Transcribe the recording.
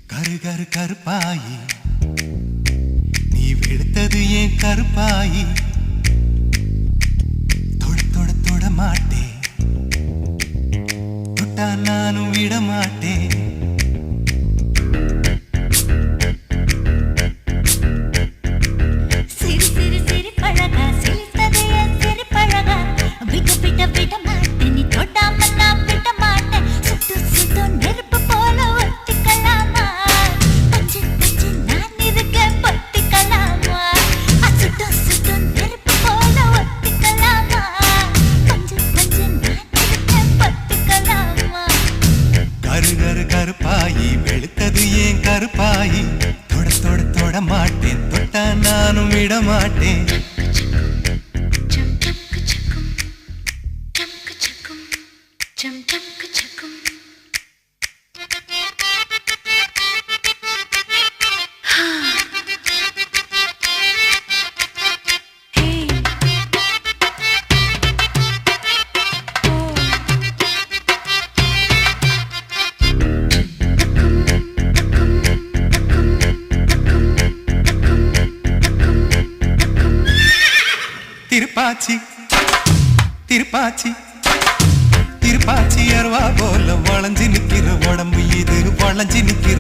கரு கரு கருப்பாயி நீ வெளுத்தது ஏன் கருப்பாயி தொட தொட தொட மாட்டேன் தொட்டா நானும் விட மாட்டேன் கருப்பாயி வெளுத்தது ஏன் கருப்பாயி தொட தொட தொட மாட்டேன் தொட்டா நானும் விட மாட்டேன் திருப்பாச்சி திருப்பாச்சி திருப்பாச்சி அருவா போல வளைஞ்சு நிக்கிற உடம்பு இது வளைஞ்சு நிக்கிற